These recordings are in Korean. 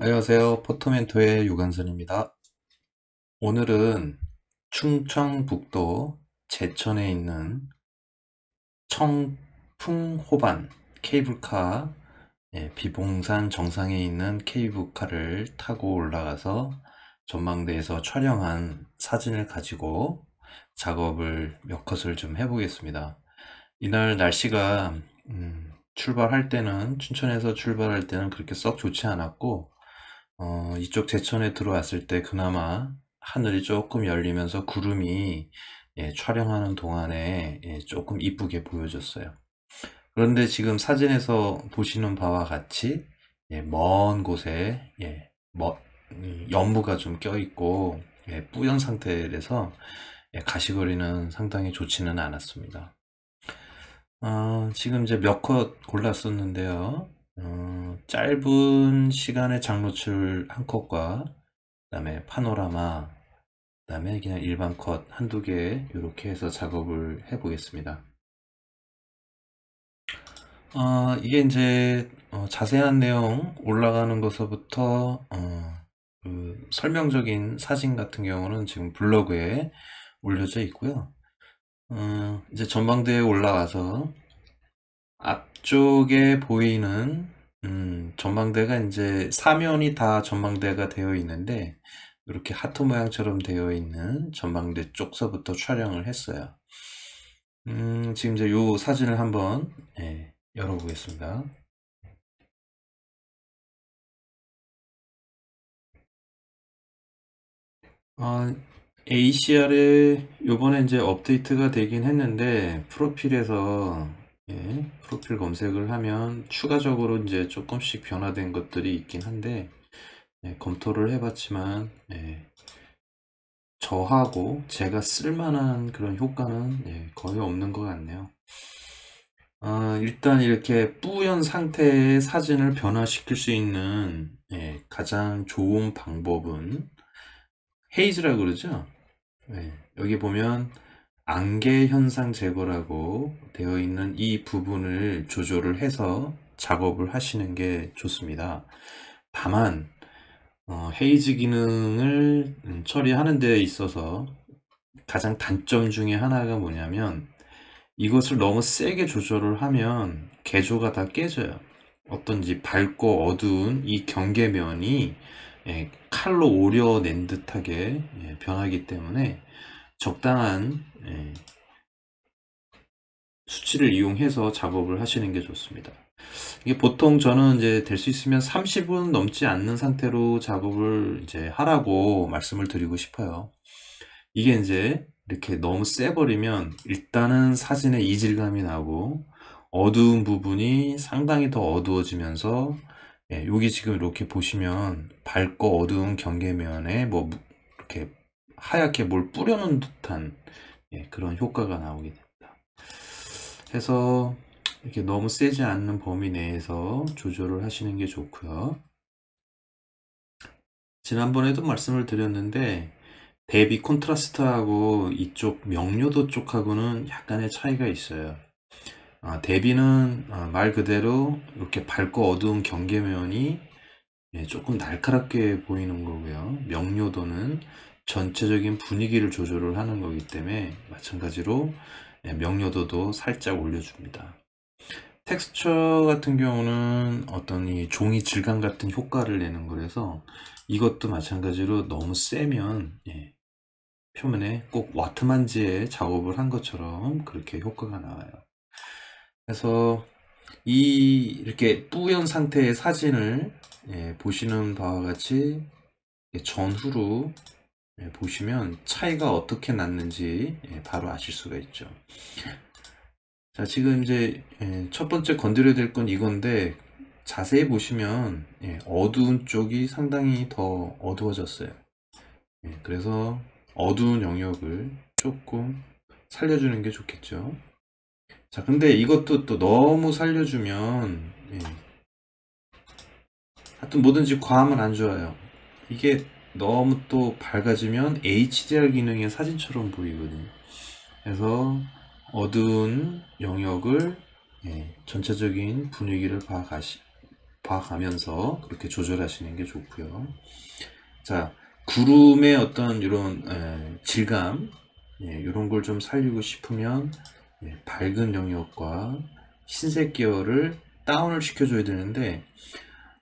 안녕하세요. 포토멘토의 유관선입니다. 오늘은 충청북도 제천에 있는 청풍호반 케이블카, 비봉산 정상에 있는 케이블카를 타고 올라가서 전망대에서 촬영한 사진을 가지고 작업을 몇 컷을 좀 해보겠습니다. 이날 날씨가 출발할 때는, 춘천에서 출발할 때는 그렇게 썩 좋지 않았고, 이쪽 제천에 들어왔을 때 그나마 하늘이 조금 열리면서 구름이, 촬영하는 동안에, 조금 이쁘게 보여졌어요. 그런데 지금 사진에서 보시는 바와 같이, 먼 곳에, 연무가 좀 껴있고, 뿌연 상태라서, 가시거리는 상당히 좋지는 않았습니다. 지금 이제 몇 컷 골랐었는데요. 짧은 시간의 장노출 한 컷과 그다음에 파노라마, 그다음에 그냥 일반 컷 한두 개 이렇게 해서 작업을 해 보겠습니다. 이게 이제 자세한 내용 올라가는 것서부터 그 설명적인 사진 같은 경우는 지금 블로그에 올려져 있고요. 이제 전망대에 올라와서 앞쪽에 보이는 전망대가 이제 사면이 다 전망대가 되어 있는데, 이렇게 하트 모양처럼 되어 있는 전망대 쪽서부터 촬영을 했어요. 지금 이제 요 사진을 한번, 열어보겠습니다. ACR에 요번에 이제 업데이트가 되긴 했는데, 프로필에서, 프로필 검색을 하면 추가적으로 이제 조금씩 변화된 것들이 있긴 한데, 검토를 해봤지만, 저하고 제가 쓸만한 그런 효과는, 거의 없는 것 같네요. 일단 이렇게 뿌연 상태의 사진을 변화시킬 수 있는, 가장 좋은 방법은 헤이즈라고 그러죠. 여기 보면 안개 현상 제거라고 되어 있는 이 부분을 조절을 해서 작업을 하시는 게 좋습니다. 다만 헤이즈 기능을 처리하는 데 있어서 가장 단점 중에 하나가 뭐냐면, 이것을 너무 세게 조절을 하면 개조가 다 깨져요. 어떤지 밝고 어두운 이 경계면이, 칼로 오려낸 듯하게, 변하기 때문에 적당한, 수치를 이용해서 작업을 하시는 게 좋습니다. 이게 보통 저는 이제 될 수 있으면 30분 넘지 않는 상태로 작업을 이제 하라고 말씀을 드리고 싶어요. 이게 이제 이렇게 너무 세버리면 일단은 사진의 이질감이 나고, 어두운 부분이 상당히 더 어두워지면서, 여기 지금 이렇게 보시면 밝고 어두운 경계면에 뭐 이렇게 하얗게 뭘 뿌려놓은 듯한, 그런 효과가 나오게 됩니다. 해서 이렇게 너무 세지 않는 범위 내에서 조절을 하시는 게 좋고요. 지난번에도 말씀을 드렸는데, 대비 콘트라스트하고 이쪽 명료도 쪽하고는 약간의 차이가 있어요. 대비는 말 그대로 이렇게 밝고 어두운 경계면이, 조금 날카롭게 보이는 거고요. 명료도는 전체적인 분위기를 조절을 하는 거기 때문에 마찬가지로, 명료도도 살짝 올려줍니다. 텍스처 같은 경우는 어떤 이 종이 질감 같은 효과를 내는 거라서, 이것도 마찬가지로 너무 세면, 표면에 꼭 와트만지에 작업을 한 것처럼 그렇게 효과가 나와요. 그래서 이렇게 뿌연 상태의 사진을, 보시는 바와 같이 전후로, 보시면 차이가 어떻게 났는지, 바로 아실 수가 있죠. 자, 지금 이제, 첫 번째 건드려야 될 건 이건데, 자세히 보시면, 어두운 쪽이 상당히 더 어두워졌어요. 그래서 어두운 영역을 조금 살려주는 게 좋겠죠. 자, 근데 이것도 또 너무 살려주면, 하여튼 뭐든지 과하면 안 좋아요. 이게 너무 또 밝아지면 HDR 기능의 사진처럼 보이거든요. 그래서 어두운 영역을, 전체적인 분위기를 봐가면서 그렇게 조절하시는 게 좋고요. 자, 구름의 어떤 이런 질감, 이런 걸 좀 살리고 싶으면 밝은 영역과 흰색 계열을 다운을 시켜줘야 되는데,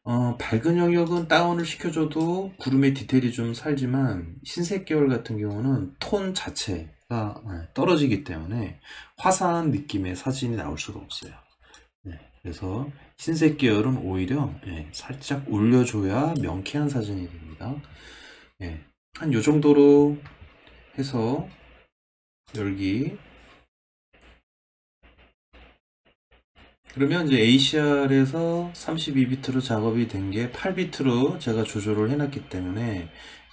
밝은 영역은 다운을 시켜줘도 구름의 디테일이 좀 살지만 흰색 계열 같은 경우는 톤 자체가 떨어지기 때문에 화사한 느낌의 사진이 나올 수가 없어요. 그래서 흰색 계열은 오히려 살짝 올려줘야 명쾌한 사진이 됩니다. 한 요 정도로 해서 열기. 그러면 이제 ACR에서 32비트로 작업이 된 게 8비트로 제가 조절을 해놨기 때문에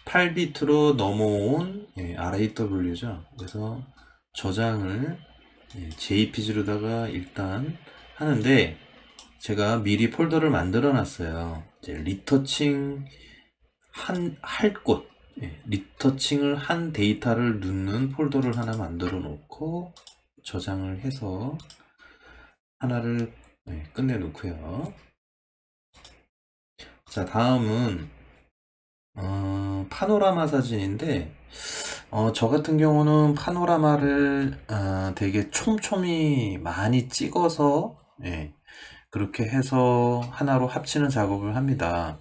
8비트로 넘어온 RAW죠. 그래서 저장을 JPG로다가 일단 하는데, 제가 미리 폴더를 만들어 놨어요. 이제 리터칭 할 곳, 리터칭을 한 데이터를 넣는 폴더를 하나 만들어 놓고 저장을 해서 하나를 끝내 놓고요. 자, 다음은 파노라마 사진인데, 저 같은 경우는 파노라마를 되게 촘촘히 많이 찍어서 그렇게 해서 하나로 합치는 작업을 합니다.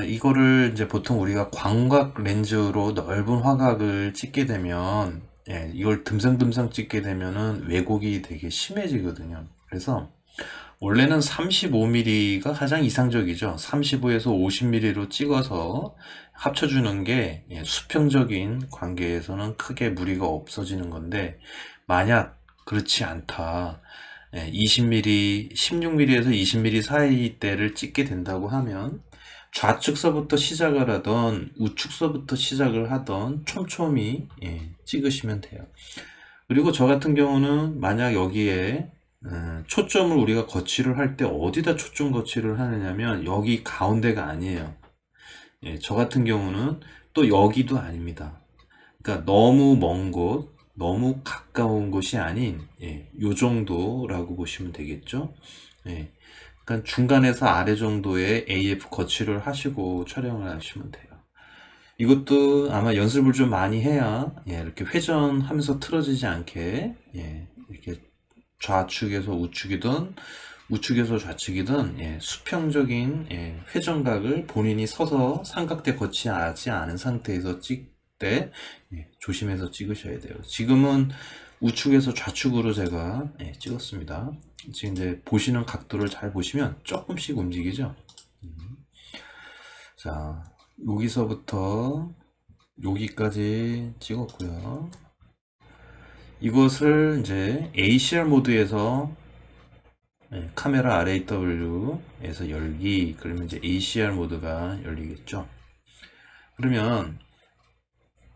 이거를 이제 보통 우리가 광각 렌즈로 넓은 화각을 찍게 되면, 이걸 듬성듬성 찍게 되면은 왜곡이 되게 심해지거든요. 그래서 원래는 35mm가 가장 이상적이죠. 35에서 50mm로 찍어서 합쳐주는 게 수평적인 관계에서는 크게 무리가 없어지는 건데, 만약 그렇지 않다, 20mm, 16mm에서 20mm 사이대를 찍게 된다고 하면 좌측서부터 시작을 하던 우측서부터 시작을 하던 촘촘히 찍으시면 돼요. 그리고 저 같은 경우는 만약 여기에 초점을 우리가 거치를 할 때 어디다 초점 거치를 하느냐면 여기 가운데가 아니에요. 저 같은 경우는 또 여기도 아닙니다. 그러니까 너무 먼 곳, 너무 가까운 곳이 아닌 요 정도라고 보시면 되겠죠. 그러니까 중간에서 아래 정도의 AF 거치를 하시고 촬영을 하시면 돼요. 이것도 아마 연습을 좀 많이 해야 이렇게 회전하면서 틀어지지 않게 이렇게 좌측에서 우측이든 우측에서 좌측이든 수평적인 회전각을 본인이 서서 삼각대 거치하지 않은 상태에서 찍 때 조심해서 찍으셔야 돼요. 지금은 우측에서 좌측으로 제가 찍었습니다. 지금 이제 보시는 각도를 잘 보시면 조금씩 움직이죠. 자, 여기서부터 여기까지 찍었고요. 이것을 이제 ACR 모드에서 카메라 RAW에서 열기, 그러면 이제 ACR 모드가 열리겠죠. 그러면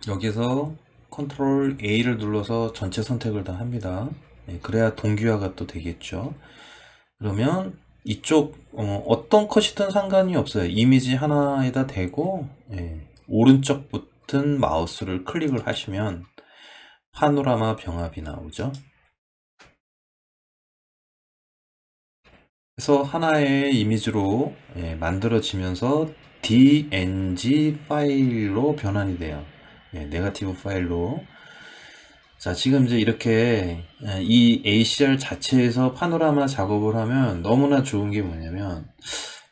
여기서 컨트롤 A를 눌러서 전체 선택을 다 합니다. 그래야 동기화가 또 되겠죠. 그러면 이쪽 어떤 컷이든 상관이 없어요. 이미지 하나에다 대고 오른쪽 버튼 마우스를 클릭을 하시면 파노라마 병합이 나오죠. 그래서 하나의 이미지로 만들어지면서 DNG 파일로 변환이 돼요. 네거티브 파일로. 자, 지금 이제 이렇게 이 ACR 자체에서 파노라마 작업을 하면 너무나 좋은 게 뭐냐면,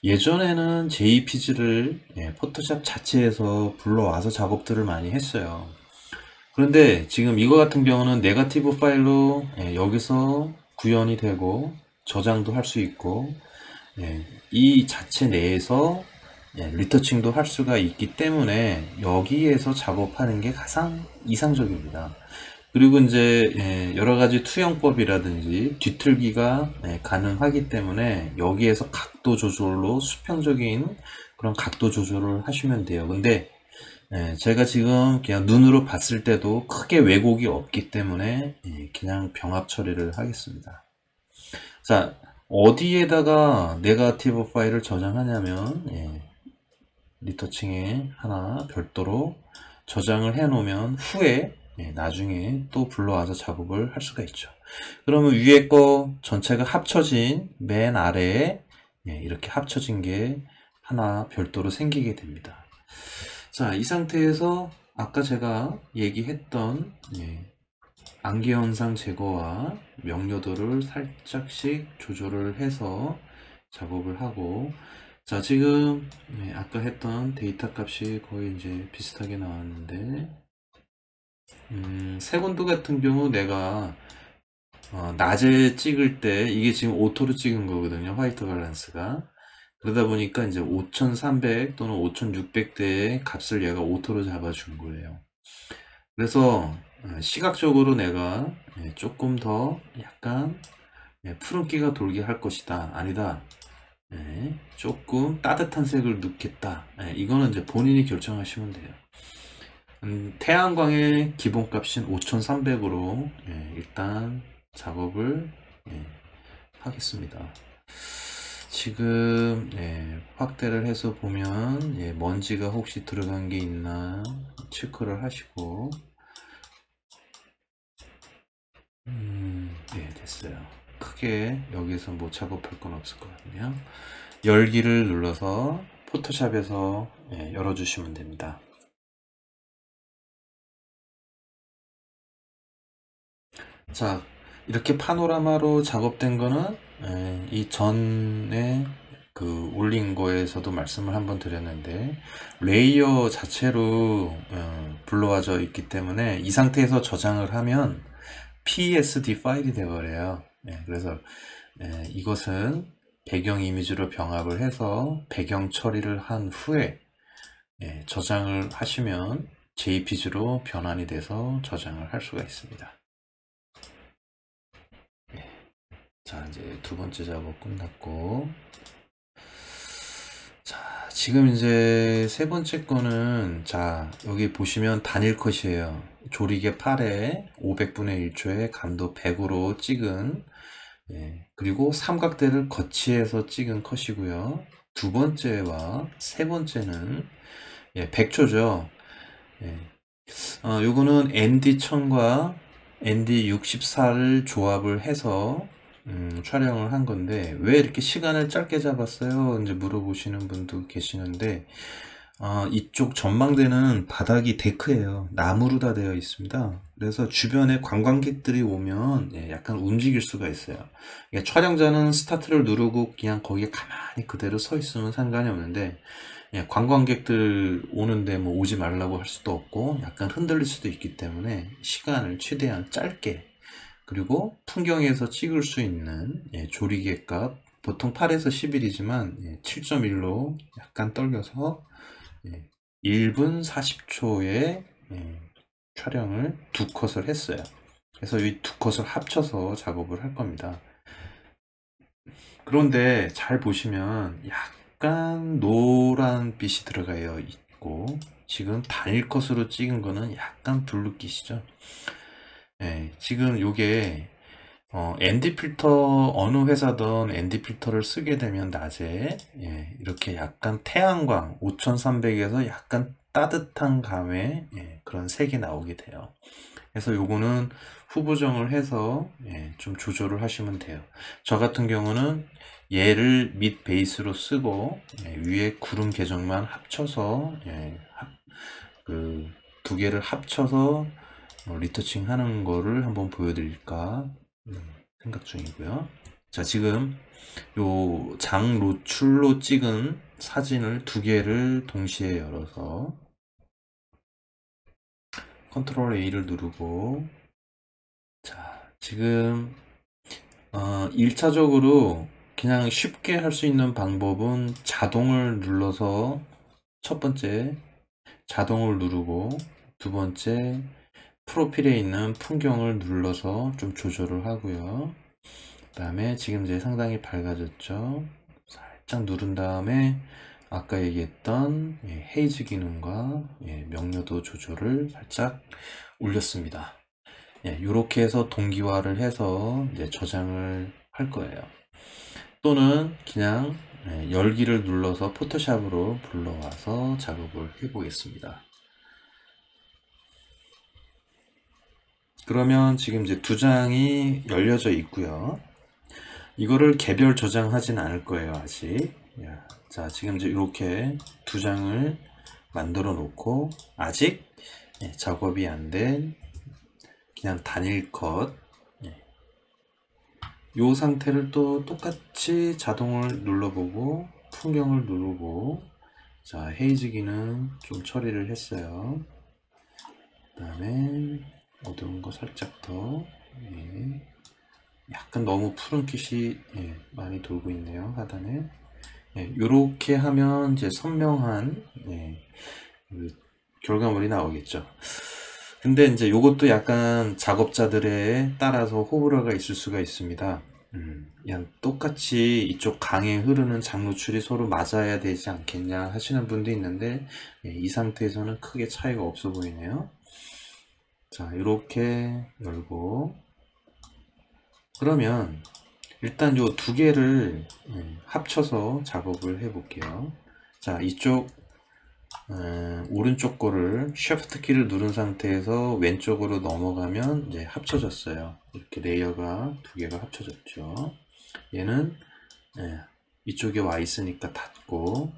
예전에는 JPG를 포토샵 자체에서 불러와서 작업들을 많이 했어요. 그런데 지금 이거 같은 경우는 네거티브 파일로 여기서 구현이 되고 저장도 할 수 있고 이 자체 내에서 리터칭도 할 수가 있기 때문에 여기에서 작업하는 게 가장 이상적입니다. 그리고 이제 여러 가지 투영법이라든지 뒤틀기가 가능하기 때문에 여기에서 각도 조절로 수평적인 그런 각도 조절을 하시면 돼요. 근데 제가 지금 그냥 눈으로 봤을 때도 크게 왜곡이 없기 때문에 그냥 병합 처리를 하겠습니다. 자, 어디에다가 네거티브 파일을 저장하냐면 리터칭에 하나 별도로 저장을 해 놓으면 후에 나중에 또 불러와서 작업을 할 수가 있죠. 그러면 위에 거 전체가 합쳐진 맨 아래에 이렇게 합쳐진 게 하나 별도로 생기게 됩니다. 자, 이 상태에서 아까 제가 얘기했던 안개현상 제거와 명료도를 살짝씩 조절을 해서 작업을 하고, 자, 지금 아까 했던 데이터 값이 거의 이제 비슷하게 나왔는데, 색온도 같은 경우 내가 낮에 찍을 때 이게 지금 오토로 찍은 거거든요. 화이트 밸런스가. 그러다 보니까 이제 5300 또는 5600대의 값을 얘가 오토로 잡아준 거예요. 그래서 시각적으로 내가 조금 더 약간 푸른기가 돌게 할 것이다. 아니다. 조금 따뜻한 색을 넣겠다. 이거는 이제 본인이 결정하시면 돼요. 태양광의 기본값인 5300으로 일단 작업을 하겠습니다. 지금 확대를 해서 보면 먼지가 혹시 들어간 게 있나 체크를 하시고, 됐어요. 크게 여기서 뭐 작업할 건 없을 것 같네요. 열기를 눌러서 포토샵에서 열어주시면 됩니다. 자, 이렇게 파노라마로 작업된 거는 이 전에 그 올린 거에서도 말씀을 한번 드렸는데, 레이어 자체로 불러와져 있기 때문에 이 상태에서 저장을 하면 PSD 파일이 되어버려요. 그래서 이것은 배경 이미지로 병합을 해서 배경 처리를 한 후에 저장을 하시면 JPG로 변환이 돼서 저장을 할 수가 있습니다. 자, 이제 두 번째 작업 끝났고, 자, 지금 이제 세 번째 거는, 자, 여기 보시면 단일 컷이에요. 조리개 8에 500분의 1초에 감도 100으로 찍은, 그리고 삼각대를 거치해서 찍은 컷이고요. 두 번째와 세 번째는 100초죠. 요거는 ND1000과 ND64를 조합을 해서 촬영을 한 건데, 왜 이렇게 시간을 짧게 잡았어요? 이제 물어보시는 분도 계시는데, 이쪽 전망대는 바닥이 데크예요. 나무로 다 되어 있습니다. 그래서 주변에 관광객들이 오면 약간 움직일 수가 있어요. 그러니까 촬영자는 스타트를 누르고 그냥 거기에 가만히 그대로 서 있으면 상관이 없는데, 관광객들 오는데 뭐 오지 말라고 할 수도 없고 약간 흔들릴 수도 있기 때문에 시간을 최대한 짧게, 그리고 풍경에서 찍을 수 있는 조리개 값 보통 8에서 11이지만 7.1로 약간 떨겨서 1분 40초의 촬영을 두 컷을 했어요. 그래서 이 두 컷을 합쳐서 작업을 할 겁니다. 그런데 잘 보시면 약간 노란 빛이 들어가 있고, 지금 단일 컷으로 찍은 거는 약간 블루빛이죠. 지금 요게 ND 필터, 어느 회사든 ND 필터를 쓰게 되면 낮에 이렇게 약간 태양광 5300에서 약간 따뜻한 감의 그런 색이 나오게 돼요. 그래서 요거는 후보정을 해서 좀 조절을 하시면 돼요. 저 같은 경우는 얘를 밑 베이스로 쓰고 위에 구름 계정만 합쳐서 그 두 개를 합쳐서 리터칭 하는 거를 한번 보여드릴까 생각 중이고요. 자, 지금 요 장 노출로 찍은 사진을 두 개를 동시에 열어서 컨트롤 A를 누르고, 자, 지금 1차적으로 그냥 쉽게 할 수 있는 방법은 자동을 눌러서, 첫 번째 자동을 누르고 두 번째 프로필에 있는 풍경을 눌러서 좀 조절을 하고요. 그 다음에 지금 이제 상당히 밝아졌죠. 살짝 누른 다음에 아까 얘기했던 헤이즈 기능과 명료도 조절을 살짝 올렸습니다. 이렇게 해서 동기화를 해서 이제 저장을 할 거예요. 또는 그냥 열기를 눌러서 포토샵으로 불러와서 작업을 해 보겠습니다. 그러면 지금 이제 두 장이 열려져 있고요. 이거를 개별 저장하진 않을 거예요, 아직. 자, 지금 이제 이렇게 두 장을 만들어 놓고, 아직 작업이 안 된 그냥 단일 컷. 이 상태를 또 똑같이 자동을 눌러보고, 풍경을 누르고, 자, 헤이즈기는 좀 처리를 했어요. 그 다음에 어두운 거 살짝 더. 약간 너무 푸른빛이 많이 돌고 있네요, 하단에. 이렇게 하면 이제 선명한 그 결과물이 나오겠죠. 근데 이제 이것도 약간 작업자들에 따라서 호불호가 있을 수가 있습니다. 그냥 똑같이 이쪽 강에 흐르는 장루출이 서로 맞아야 되지 않겠냐 하시는 분도 있는데, 이 상태에서는 크게 차이가 없어 보이네요. 자, 이렇게 열고, 그러면 일단 요 두 개를 합쳐서 작업을 해 볼게요. 자, 이쪽 오른쪽 거를 Shift 키를 누른 상태에서 왼쪽으로 넘어가면 이제 합쳐졌어요. 이렇게 레이어가 두 개가 합쳐졌죠. 얘는 이쪽에 와 있으니까 닫고,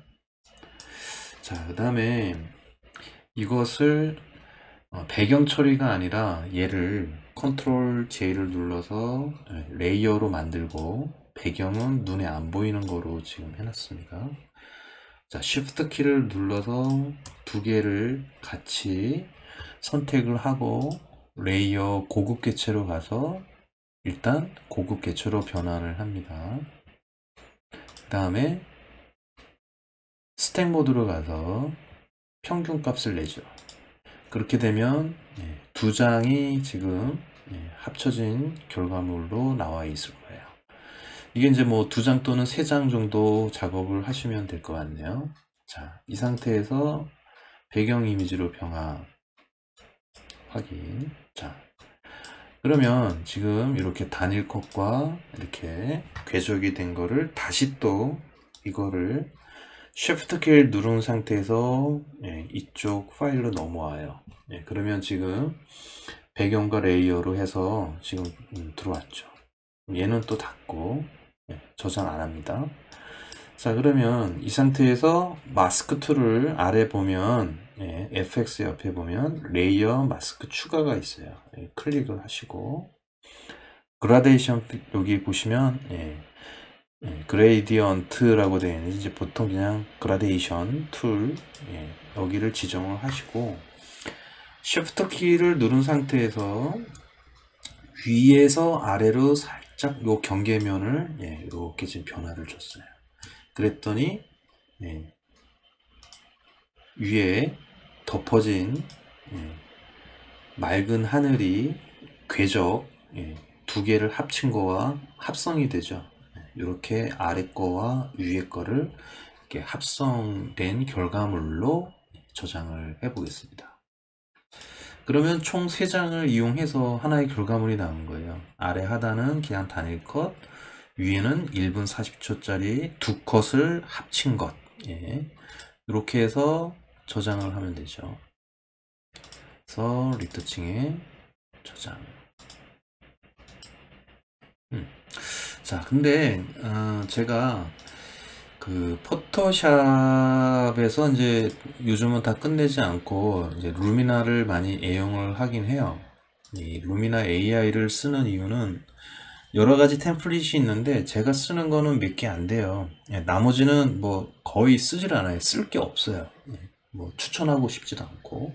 자, 그 다음에 이것을 배경 처리가 아니라 얘를 컨트롤 J를 눌러서 레이어로 만들고, 배경은 눈에 안 보이는 거로 지금 해놨습니다. 자, Shift 키를 눌러서 두 개를 같이 선택을 하고 레이어 고급 개체로 가서 일단 고급 개체로 변환을 합니다. 그 다음에 스택 모드로 가서 평균 값을 내죠. 그렇게 되면 두 장이 지금 합쳐진 결과물로 나와 있을 거예요. 이게 이제 뭐 두 장 또는 세 장 정도 작업을 하시면 될 것 같네요. 자, 이 상태에서 배경 이미지로 병합 확인. 자, 그러면 지금 이렇게 단일 컷과 이렇게 궤적이 된 거를 다시 또 이거를 Shift 키를 누른 상태에서 이쪽 파일로 넘어와요. 그러면 지금 배경과 레이어로 해서 지금 들어왔죠. 얘는 또 닫고 저장 안 합니다. 자, 그러면 이 상태에서 마스크 툴을 아래 보면 FX 옆에 보면 레이어 마스크 추가가 있어요. 클릭을 하시고 그라데이션 여기 보시면 그레이디언트라고 되어 있는데 이제 보통 그냥 그라데이션 툴 여기를 지정을 하시고 Shift 키를 누른 상태에서 위에서 아래로 살짝 요 경계면을 이렇게 지금 변화를 줬어요. 그랬더니 위에 덮어진 맑은 하늘이 궤적 두 개를 합친 거와 합성이 되죠. 이렇게 아래 거와 위에 거를 이렇게 합성된 결과물로 저장을 해 보겠습니다. 그러면 총 3장을 이용해서 하나의 결과물이 나온 거예요. 아래 하단은 그냥 단일 컷, 위에는 1분 40초짜리 두 컷을 합친 것. 이렇게 해서 저장을 하면 되죠. 그래서 리터칭에 저장. 자, 근데 제가 그 포토샵에서 이제 요즘은 다 끝내지 않고 이제 루미나를 많이 애용을 하긴 해요. 이 루미나 AI를 쓰는 이유는 여러 가지 템플릿이 있는데 제가 쓰는 거는 몇 개 안 돼요. 나머지는 뭐 거의 쓰질 않아요. 쓸 게 없어요. 뭐 추천하고 싶지도 않고.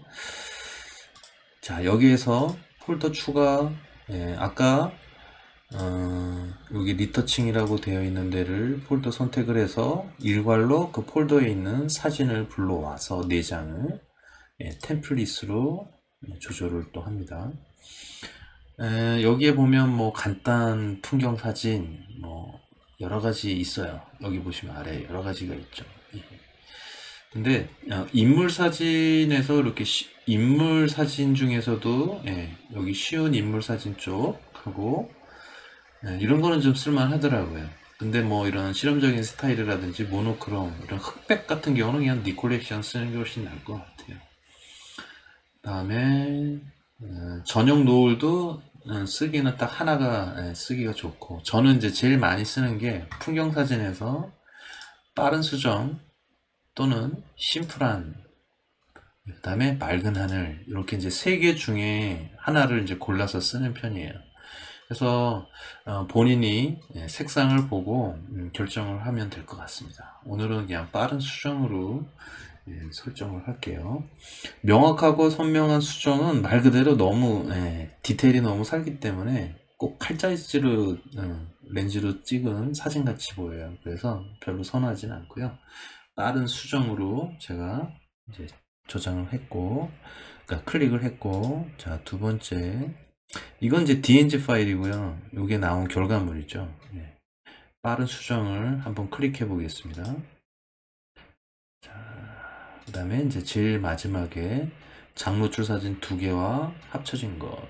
자, 여기에서 폴더 추가, 아까 여기 리터칭이라고 되어 있는 데를 폴더 선택을 해서 일괄로 그 폴더에 있는 사진을 불러와서 4장을 템플릿으로 조절을 또 합니다. 여기에 보면 뭐 간단 풍경 사진 뭐 여러 가지 있어요. 여기 보시면 아래 여러 가지가 있죠. 근데 인물 사진에서 이렇게 인물 사진 중에서도 여기 쉬운 인물 사진 쪽 하고 이런 거는 좀 쓸만 하더라고요. 근데 뭐 이런 실험적인 스타일이라든지 모노크롬 이런 흑백 같은 경우는 그냥 니콜렉션 쓰는 게 훨씬 나을 것 같아요. 그 다음에 전용 노을도 쓰기는 딱 하나가 쓰기가 좋고, 저는 이제 제일 많이 쓰는 게 풍경사진에서 빠른 수정 또는 심플한, 그 다음에 맑은 하늘, 이렇게 이제 세 개 중에 하나를 이제 골라서 쓰는 편이에요. 그래서 본인이 색상을 보고 결정을 하면 될 것 같습니다. 오늘은 그냥 빠른 수정으로 설정을 할게요. 명확하고 선명한 수정은 말 그대로 너무 디테일이 너무 살기 때문에 꼭 칼자이즈로 렌즈로 찍은 사진 같이 보여요. 그래서 별로 선호하진 않고요. 빠른 수정으로 제가 이제 저장을 했고, 그러니까 클릭을 했고, 자, 두 번째, 이건 이제 DNG 파일이고요. 이게 나온 결과물이죠. 빠른 수정을 한번 클릭해 보겠습니다. 자, 그 다음에 이제 제일 마지막에 장노출 사진 두 개와 합쳐진 것.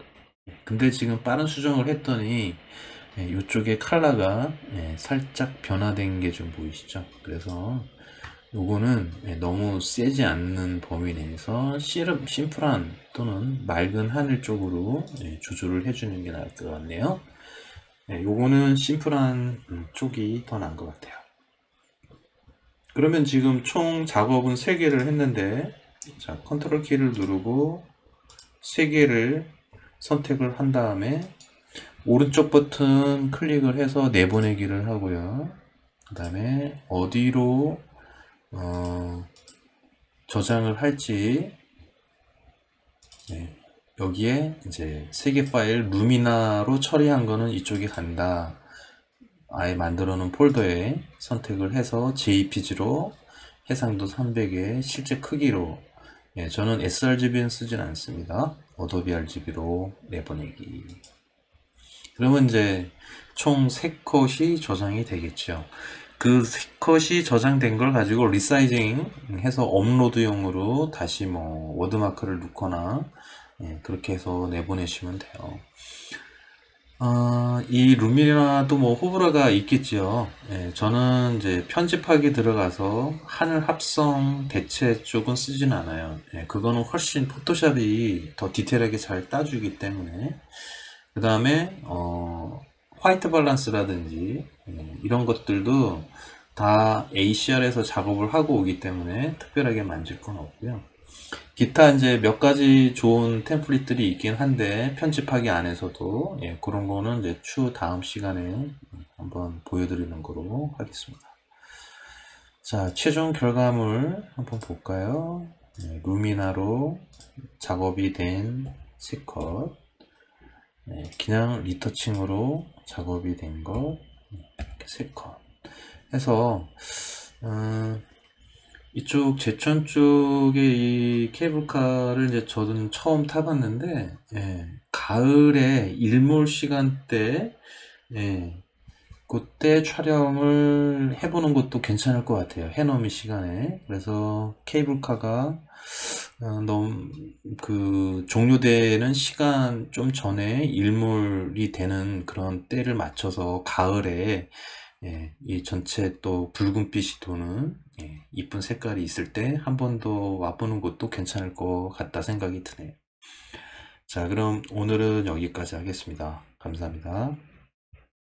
근데 지금 빠른 수정을 했더니 이쪽에 컬러가 살짝 변화된 게 좀 보이시죠? 그래서 요거는 너무 세지 않는 범위 내에서 심플한 또는 맑은 하늘 쪽으로 조절을 해주는 게 나을 것 같네요. 요거는 심플한 쪽이 더 나은 것 같아요. 그러면 지금 총 작업은 3개를 했는데, 자, 컨트롤 키를 누르고 3개를 선택을 한 다음에 오른쪽 버튼 클릭을 해서 내보내기를 하고요. 그 다음에 어디로 저장을 할지, 여기에 이제 3개 파일 루미나로 처리한 거는 이쪽에 간다. 아예 만들어 놓은 폴더에 선택을 해서 JPG로 해상도 300의 실제 크기로, 저는 sRGB는 쓰진 않습니다. 어도비 RGB로 내보내기. 그러면 이제 총 3컷이 저장이 되겠죠. 그 3컷이 저장된 걸 가지고 리사이징 해서 업로드용으로 다시 뭐 워드마크를 넣거나 그렇게 해서 내보내시면 돼요. 이 루미나도 뭐 호불호가 있겠죠. 저는 이제 편집하기 들어가서 하늘 합성 대체 쪽은 쓰진 않아요. 그거는 훨씬 포토샵이 더 디테일하게 잘 따주기 때문에. 그 다음에 화이트 밸런스라든지 이런 것들도 다 ACR에서 작업을 하고 오기 때문에 특별하게 만질 건 없고요. 기타 이제 몇 가지 좋은 템플릿들이 있긴 한데 편집하기 안에서도 그런 거는 이제 추후 다음 시간에 한번 보여드리는 거로 하겠습니다. 자, 최종 결과물 한번 볼까요? 루미나로 작업이 된 3컷, 그냥 리터칭으로 작업이 된 거 3컷 해서 이쪽 제천 쪽에 이 케이블카를 이제 저는 처음 타봤는데, 가을에 일몰 시간대, 그때 촬영을 해보는 것도 괜찮을 것 같아요. 해넘이 시간에. 그래서 케이블카가 너무 종료되는 시간 좀 전에 일몰이 되는 그런 때를 맞춰서 가을에 이 전체 또 붉은빛이 도는 이쁜 색깔이 있을 때 한 번 더 와보는 것도 괜찮을 것 같다 생각이 드네요. 자, 그럼 오늘은 여기까지 하겠습니다. 감사합니다.